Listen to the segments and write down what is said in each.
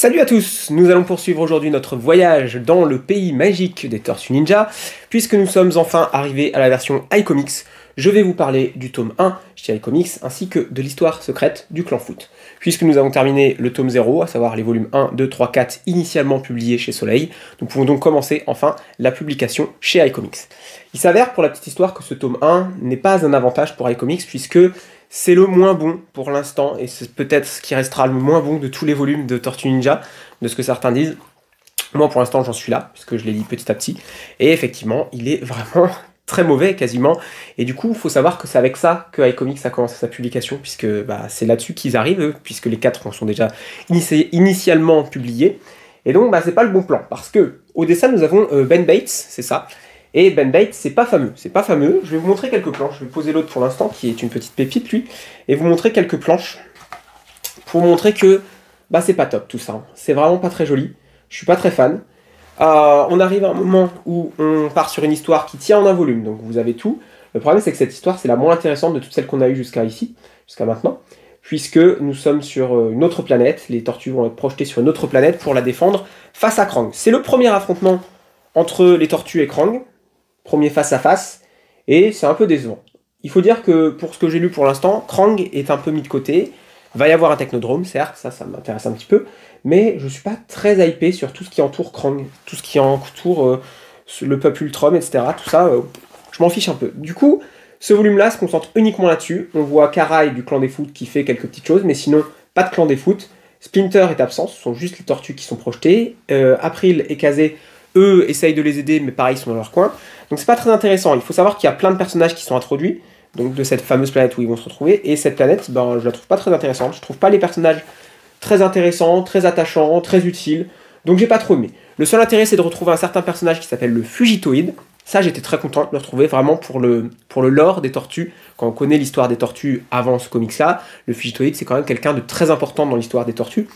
Salut à tous, nous allons poursuivre aujourd'hui notre voyage dans le pays magique des Tortues Ninja. Puisque nous sommes enfin arrivés à la version iComics, je vais vous parler du tome 1 chez iComics ainsi que de l'histoire secrète du clan Foot. Puisque nous avons terminé le tome 0, à savoir les volumes 1, 2, 3, 4 initialement publiés chez Soleil, nous pouvons donc commencer enfin la publication chez iComics. Il s'avère pour la petite histoire que ce tome 1 n'est pas un avantage pour iComics puisque c'est le moins bon pour l'instant, et c'est peut-être ce qui restera le moins bon de tous les volumes de Tortues Ninja, de ce que certains disent. Moi pour l'instant j'en suis là, puisque je les lis petit à petit, et effectivement il est vraiment très mauvais quasiment, et du coup il faut savoir que c'est avec ça que iComics a commencé sa publication, puisque c'est là-dessus qu'ils arrivent, puisque les 4 sont déjà initialement publiés, et donc c'est pas le bon plan, parce que au dessin nous avons Ben Bates, c'est ça. Et Ben Bates, c'est pas fameux, Je vais vous montrer quelques planches, je vais poser l'autre pour l'instant, qui est une petite pépite lui, et vous montrer quelques planches, pour montrer que, c'est pas top tout ça, hein. C'est vraiment pas très joli, je suis pas très fan. On arrive à un moment où on part sur une histoire qui tient en un volume, donc vous avez tout. Le problème c'est que cette histoire, c'est la moins intéressante de toutes celles qu'on a eues jusqu'à maintenant, puisque nous sommes sur une autre planète, les tortues vont être projetées sur une autre planète pour la défendre face à Krang. C'est le premier affrontement entre les tortues et Krang, premier face à face, et c'est un peu décevant. Il faut dire que pour ce que j'ai lu pour l'instant, Krang est un peu mis de côté, va y avoir un technodrome, certes, ça m'intéresse un petit peu, mais je suis pas très hypé sur tout ce qui entoure Krang, tout ce qui entoure le peuple Ultron, etc. Tout ça, je m'en fiche un peu. Du coup, ce volume-là se concentre uniquement là-dessus. On voit Karai du clan des Foot qui fait quelques petites choses, mais sinon, pas de clan des Foot. Splinter est absent, ce sont juste les tortues qui sont projetées. April et Kazé, eux, essayent de les aider, mais pareil, ils sont dans leur coin. Donc c'est pas très intéressant. Il faut savoir qu'il y a plein de personnages qui sont introduits, donc de cette fameuse planète où ils vont se retrouver, et cette planète, je la trouve pas très intéressante. Je trouve pas les personnages très intéressants, très attachants, très utiles, donc j'ai pas trop aimé. Le seul intérêt, c'est de retrouver un certain personnage qui s'appelle le Fugitoïde. Ça, j'étais très content de le retrouver, vraiment pour le lore des tortues. Quand on connaît l'histoire des tortues avant ce comics-là, le Fugitoïde, c'est quand même quelqu'un de très important dans l'histoire des tortues.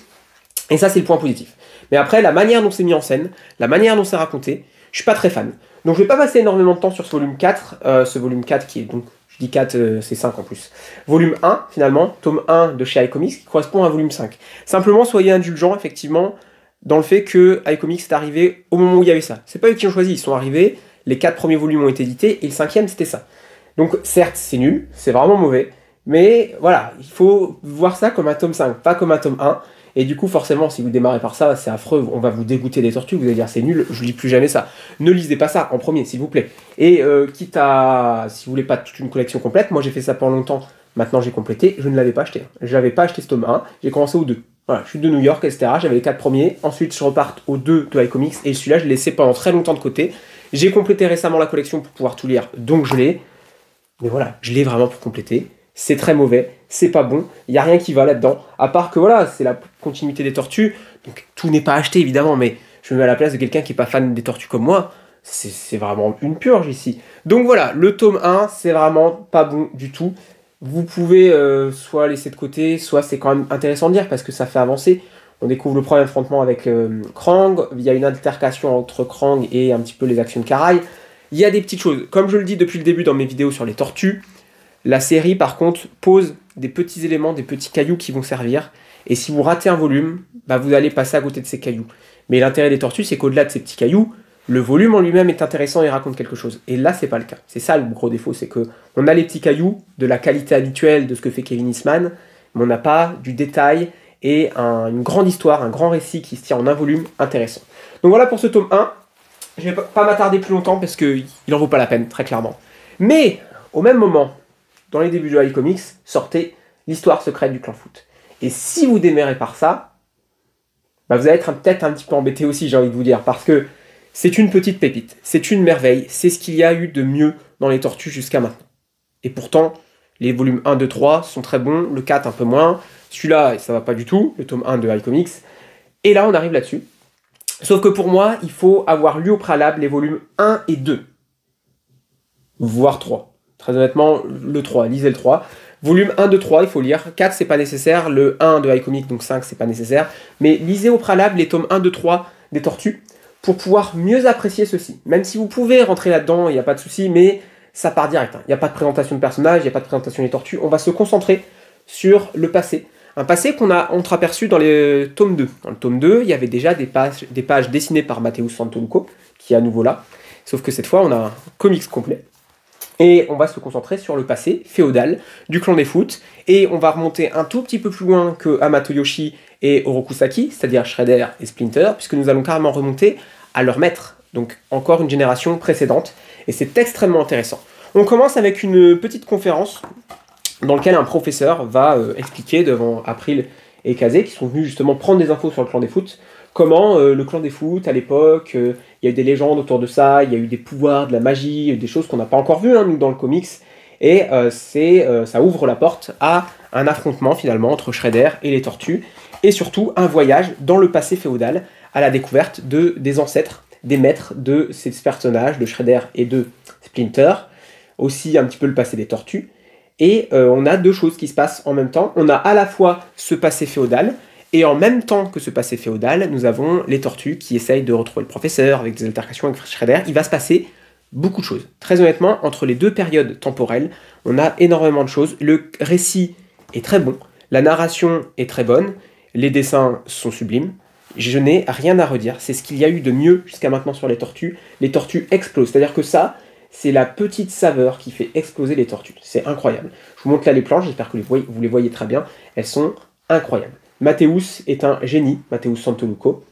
Et ça, c'est le point positif. Mais après, la manière dont c'est mis en scène, la manière dont c'est raconté, je suis pas très fan. Donc je vais pas passer énormément de temps sur ce volume 4, qui est donc, je dis 4, c'est 5 en plus. Volume 1, finalement, tome 1 de chez iComics, qui correspond à volume 5. Simplement, soyez indulgents, effectivement, dans le fait que iComics est arrivé au moment où il y avait ça. C'est pas eux qui ont choisi, ils sont arrivés, les 4 premiers volumes ont été édités, et le 5e, c'était ça. Donc certes, c'est nul, c'est vraiment mauvais, mais voilà, il faut voir ça comme un tome 5, pas comme un tome 1. Et du coup, forcément, si vous démarrez par ça, c'est affreux, on va vous dégoûter des tortues, vous allez dire c'est nul, je lis plus jamais ça. Ne lisez pas ça en premier, s'il vous plaît. Et quitte à, si vous voulez pas toute une collection complète, moi j'ai fait ça pendant longtemps, maintenant j'ai complété, je ne l'avais pas acheté. J'avais pas acheté ce tome 1, j'ai commencé au 2. Voilà, je suis de New York, etc. J'avais les 4 premiers, ensuite je reparte au 2 de iComics, et celui-là je l'ai laissé pendant très longtemps de côté. J'ai complété récemment la collection pour pouvoir tout lire, donc je l'ai. Mais voilà, je l'ai vraiment pour compléter. C'est très mauvais, c'est pas bon, il n'y a rien qui va là-dedans, à part que voilà, c'est la continuité des tortues, donc tout n'est pas acheté évidemment, mais je me mets à la place de quelqu'un qui n'est pas fan des tortues comme moi, c'est vraiment une purge ici. Donc voilà, le tome 1, c'est vraiment pas bon du tout. Vous pouvez soit laisser de côté, soit c'est quand même intéressant de lire parce que ça fait avancer. On découvre le premier affrontement avec Krang, il y a une altercation entre Krang et un petit peu les actions de Karai. Il y a des petites choses, comme je le dis depuis le début dans mes vidéos sur les tortues, la série, par contre, pose des petits éléments, des petits cailloux qui vont servir. Et si vous ratez un volume, vous allez passer à côté de ces cailloux. Mais l'intérêt des tortues, c'est qu'au-delà de ces petits cailloux, le volume en lui-même est intéressant et raconte quelque chose. Et là, c'est pas le cas. C'est ça le gros défaut, c'est que on a les petits cailloux de la qualité habituelle de ce que fait Kevin Eastman, mais on n'a pas du détail et une grande histoire, un grand récit qui se tient en un volume intéressant. Donc voilà pour ce tome 1. Je vais pas m'attarder plus longtemps parce qu'il en vaut pas la peine, très clairement. Mais, au même moment, dans les débuts de iComics, sortait l'histoire secrète du clan Foot. Et si vous démarrez par ça, vous allez être peut-être un petit peu embêté aussi, j'ai envie de vous dire, parce que c'est une petite pépite, c'est une merveille, c'est ce qu'il y a eu de mieux dans les tortues jusqu'à maintenant. Et pourtant, les volumes 1, 2, 3 sont très bons, le 4 un peu moins, celui-là, ça va pas du tout, le tome 1 de iComics, et là on arrive là-dessus. Sauf que pour moi, il faut avoir lu au préalable les volumes 1 et 2, voire 3. Très honnêtement, le 3, lisez le 3. Volume 1, 2, 3, il faut lire. 4, c'est pas nécessaire. Le 1 de iComics, donc 5, c'est pas nécessaire. Mais lisez au préalable les tomes 1, 2, 3 des Tortues pour pouvoir mieux apprécier ceci. Même si vous pouvez rentrer là-dedans, il n'y a pas de souci, mais ça part direct. Il n'y a pas de présentation de personnages, il n'y a pas de présentation des Tortues. On va se concentrer sur le passé. Un passé qu'on a entreaperçu dans les tomes 2. Dans le tome 2, il y avait déjà des pages dessinées par Matteo Santoluco, qui est à nouveau là. Sauf que cette fois, on a un comics complet. Et on va se concentrer sur le passé féodal du clan des Foot. Et on va remonter un tout petit peu plus loin que Hamato Yoshi et Orokusaki, c'est-à-dire Shredder et Splinter, puisque nous allons carrément remonter à leur maître. Donc encore une génération précédente. Et c'est extrêmement intéressant. On commence avec une petite conférence dans laquelle un professeur va expliquer devant April et Kazé, qui sont venus justement prendre des infos sur le clan des Foot, comment le clan des Foot, à l'époque, il y a eu des légendes autour de ça, il y a eu des pouvoirs, de la magie, des choses qu'on n'a pas encore vues, nous, dans le comics, et ça ouvre la porte à un affrontement, finalement, entre Shredder et les Tortues, et surtout un voyage dans le passé féodal, à la découverte des ancêtres, des maîtres de ces personnages, de Shredder et de Splinter, aussi un petit peu le passé des Tortues, et on a deux choses qui se passent en même temps. On a à la fois ce passé féodal, et en même temps que ce passé féodal, nous avons les Tortues qui essayent de retrouver le professeur avec des altercations avec Shredder. Il va se passer beaucoup de choses. Très honnêtement, entre les deux périodes temporelles, on a énormément de choses. Le récit est très bon, la narration est très bonne, les dessins sont sublimes. Je n'ai rien à redire. C'est ce qu'il y a eu de mieux jusqu'à maintenant sur les Tortues. Les Tortues explosent. C'est-à-dire que ça, c'est la petite saveur qui fait exploser les Tortues. C'est incroyable. Je vous montre là les planches, j'espère que vous les voyez très bien. Elles sont incroyables. Mathéus est un génie, Matteo Santoluco.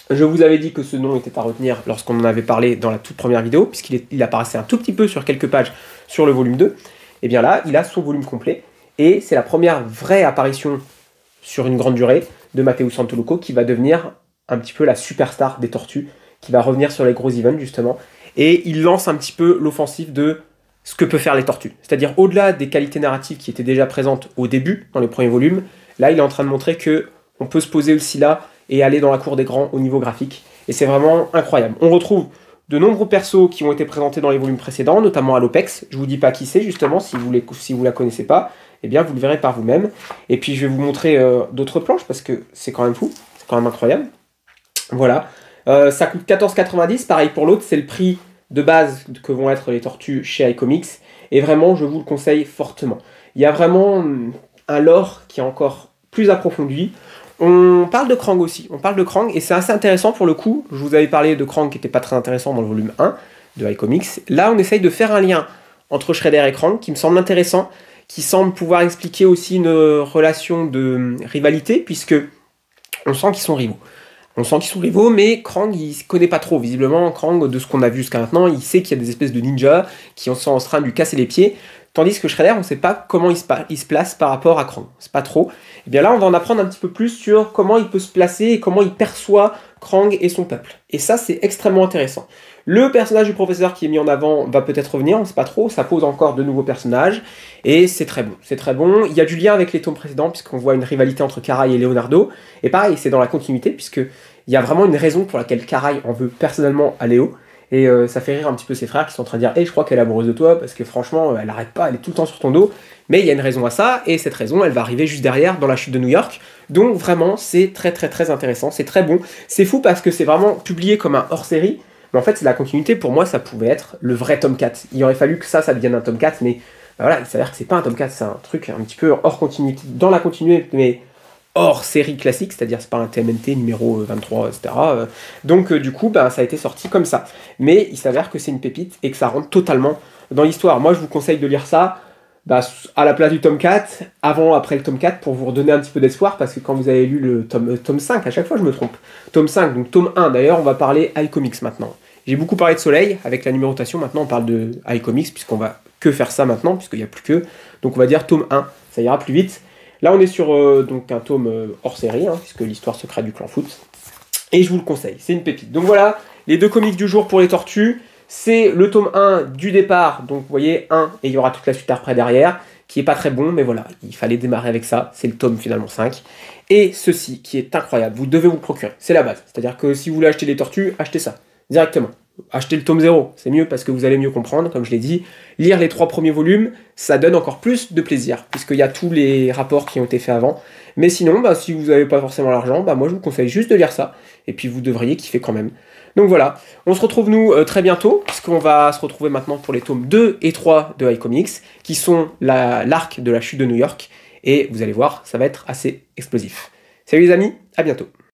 Je vous avais dit que ce nom était à retenir lorsqu'on en avait parlé dans la toute première vidéo, puisqu'il apparaissait un tout petit peu sur quelques pages sur le volume 2. Et bien là, il a son volume complet, et c'est la première vraie apparition sur une grande durée de Matteo Santoluco qui va devenir un petit peu la superstar des Tortues, qui va revenir sur les gros events justement, et il lance un petit peu l'offensive de ce que peut faire les Tortues. C'est-à-dire au-delà des qualités narratives qui étaient déjà présentes au début, dans les premiers volumes, là il est en train de montrer qu'on peut se poser aussi là et aller dans la cour des grands au niveau graphique. Et c'est vraiment incroyable. On retrouve de nombreux persos qui ont été présentés dans les volumes précédents, notamment à l'Opex. Je vous dis pas qui c'est justement, si vous la connaissez pas, eh bien vous le verrez par vous-même. Et puis je vais vous montrer d'autres planches parce que c'est quand même fou, c'est quand même incroyable. Voilà. Ça coûte 14,90, pareil pour l'autre, c'est le prix de base que vont être les Tortues chez iComics, et vraiment je vous le conseille fortement. Il y a vraiment un lore qui est encore plus approfondi. On parle de Krang aussi, on parle de Krang, et c'est assez intéressant pour le coup. Je vous avais parlé de Krang qui n'était pas très intéressant dans le volume 1 de iComics. Là on essaye de faire un lien entre Shredder et Krang qui me semble intéressant, qui semble pouvoir expliquer aussi une relation de rivalité, puisque on sent qu'ils sont rivaux. On sent qu'ils sont rivaux, mais Krang, il ne connaît pas trop. Visiblement, Krang, de ce qu'on a vu jusqu'à maintenant, il sait qu'il y a des espèces de ninjas qui sont en train de lui casser les pieds, tandis que Shredder, on ne sait pas comment il se place par rapport à Krang. C'est pas trop. Et bien là, on va en apprendre un petit peu plus sur comment il peut se placer et comment il perçoit Krang et son peuple. Et ça, c'est extrêmement intéressant. Le personnage du professeur qui est mis en avant va peut-être revenir, on ne sait pas trop, ça pose encore de nouveaux personnages, et c'est très bon, c'est très bon. Il y a du lien avec les tomes précédents, puisqu'on voit une rivalité entre Karai et Leonardo, et pareil, c'est dans la continuité, puisqu'il y a vraiment une raison pour laquelle Karai en veut personnellement à Léo, et ça fait rire un petit peu ses frères qui sont en train de dire « Hey, je crois qu'elle est amoureuse de toi, parce que franchement, elle n'arrête pas, elle est tout le temps sur ton dos », mais il y a une raison à ça, et cette raison, elle va arriver juste derrière, dans la chute de New York, donc vraiment, c'est très très très intéressant, c'est très bon, c'est fou parce que c'est vraiment publié comme un hors-série. Mais en fait, c'est la continuité. Pour moi, ça pouvait être le vrai tome 4. Il aurait fallu que ça devienne un tome 4, mais voilà, il s'avère que c'est pas un tome 4, c'est un truc un petit peu hors continuité, dans la continuité, mais hors série classique, c'est-à-dire c'est pas un TMNT numéro 23, etc. Donc du coup, ça a été sorti comme ça. Mais il s'avère que c'est une pépite et que ça rentre totalement dans l'histoire. Moi, je vous conseille de lire ça à la place du tome 4, avant, après le tome 4, pour vous redonner un petit peu d'espoir, parce que quand vous avez lu le tome 5, à chaque fois je me trompe, tome 5, donc tome 1, d'ailleurs on va parler iComics maintenant. J'ai beaucoup parlé de Soleil, avec la numérotation, maintenant on parle de iComics, puisqu'on va que faire ça maintenant, puisqu'il n'y a plus que, donc on va dire tome 1, ça ira plus vite. Là on est sur donc un tome hors série, puisque l'histoire secrète du clan Foot, et je vous le conseille, c'est une pépite. Donc voilà, les deux comics du jour pour les Tortues. C'est le tome 1 du départ, donc vous voyez 1, et il y aura toute la suite après derrière, qui est pas très bon, mais voilà, il fallait démarrer avec ça, c'est le tome finalement 5. Et ceci, qui est incroyable, vous devez vous le procurer, c'est la base. C'est-à-dire que si vous voulez acheter les Tortues, achetez ça, directement. Achetez le tome 0, c'est mieux parce que vous allez mieux comprendre, comme je l'ai dit. Lire les 3 premiers volumes, ça donne encore plus de plaisir, puisqu'il y a tous les rapports qui ont été faits avant. Mais sinon, si vous n'avez pas forcément l'argent, moi je vous conseille juste de lire ça, et puis vous devriez kiffer quand même. Donc voilà, on se retrouve nous très bientôt, puisqu'on va se retrouver maintenant pour les tomes 2 et 3 de iComics, qui sont l'arc de la chute de New York. et vous allez voir, ça va être assez explosif. Salut les amis, à bientôt.